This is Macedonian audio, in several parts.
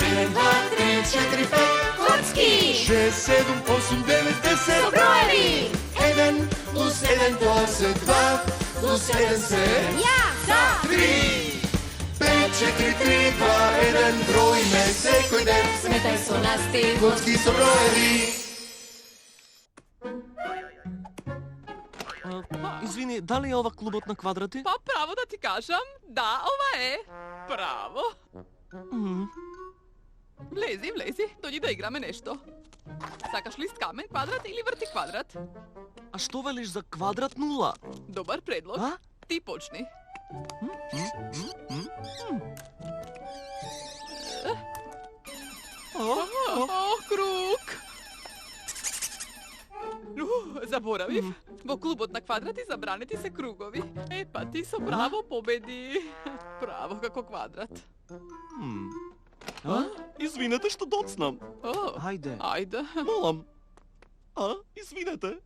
1, 2, 3, 4, 5. Kocki! 6, 7, 8, 9, 10. Со броеви! 1 плюс 1 тоа 2 плюс 1 се Ја, за 3. 5, 4, 3, 2, 1. Броиме секој ден. Сметај со нас ти. Коцки со броеви. Извини, дали е ова клубот на квадрати? Па право да ти кажам, да, ова е. Право. Влези, дојди да играме нешто. Сакаш лист камен, квадрат или врти квадрат? А што велиш за квадрат нула? Добар предлог. А? Ти почни. О, круг! Заборавив. Во клубот на квадрати забранети се кругови. Епа, ти со право победи. Право како квадрат. Извинете што доцнам. О, Ајде. ајде. Молам. Извинете.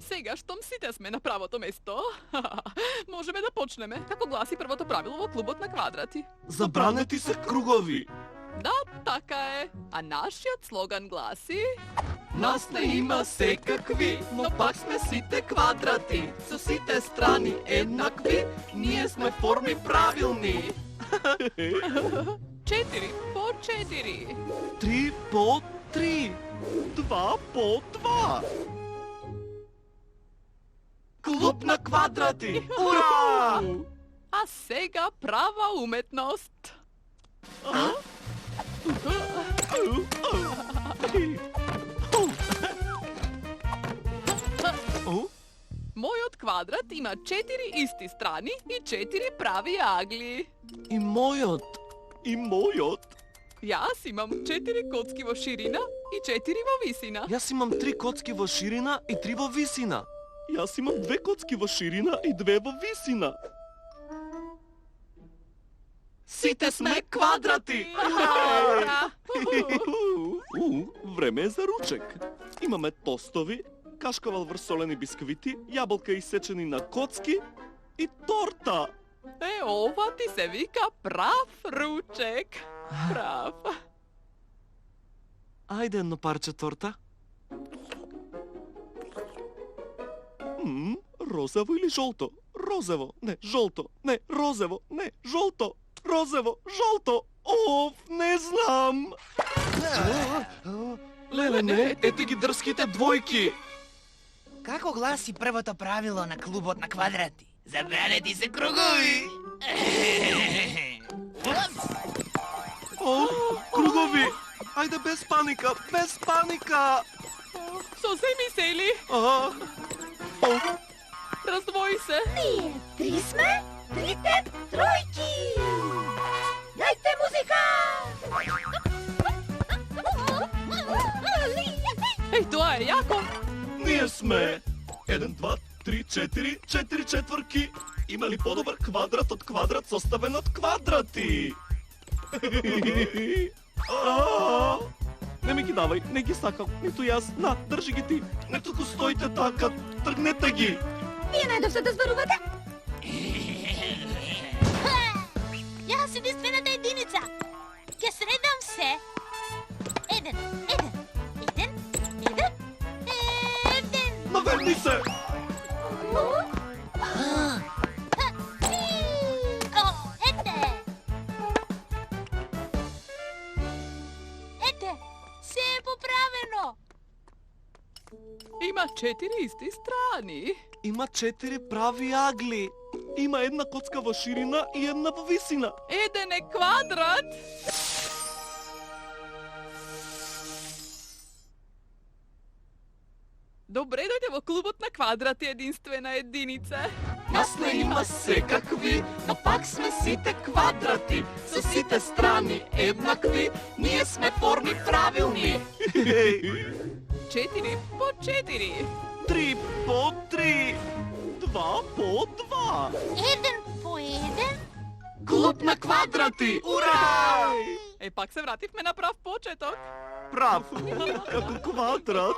Сега, штом сите сме на правото место, можеме да почнеме. Како гласи првото правило во клубот на квадрати? Забранети се кругови. Да, така е. А нашиот слоган гласи: Нас не има секакви, но пак сме сите квадрати. Со сите страни еднакви, ние сме форми правилни. 4 по 4. 3 по 3. 2 по 2. Клуб на квадрати! Ура! А сега права уметност. Мојот квадрат има 4 исти страни и 4 прави агли. И мојот. Јас имам 4 коцки во ширина и 4 во висина. Јас имам 3 коцки во ширина и 3 во висина. Јас имам 2 коцки во ширина и 2 во висина. Сите сме квадрати! Ура! Време е за ручек. Имаме тостови, кашкавал врсолени бисквити, јаболка исечени на коцки и торта. Ова ти се вика прав ручек. Прав. Ајде едно парче торта. Розово или жолто? Розово, не, жолто, не, розово, не, жолто, розово, жолто. Не знам. Леле, не, ете ги дрските двојки. Како гласи првото правило на клубот на квадрати? Забранети се кругови! Кругови! Ајде без паника, без паника! Соземи се или? Раздвои се. Ние 3 сме, 3 тројки. Дајте музика! Еј, тоа е јако. Ние сме 1, 2, 3, 4, 4 четворки. Има ли подобар квадрат од квадрат составен од квадрати? Не ми ги давај, не ги сакам, ниту јас. На, држи ги ти. Не туку стоите така, тргнете ги. Вие најдовте да зборувате? Јас единствената единица. Ќе средам се. 1, 1, 1, 1, 1. Наведни се! Ете, се е поправено. Има 4 исти страни. Има 4 прави агли. Има една коцка во ширина и една во висина. Еден е квадрат. Добре дојде во клубот на квадрати, единствена единица. Нас не има секакви, но пак сме сите квадрати. Со сите страни еднакви, ние сме форми правилни. 4 по 4. 3 по 3. 2 по 2. 1 по 1. Клуб на квадрати! Ура! Пак се вративме на прав почеток. Прав, како квадрат.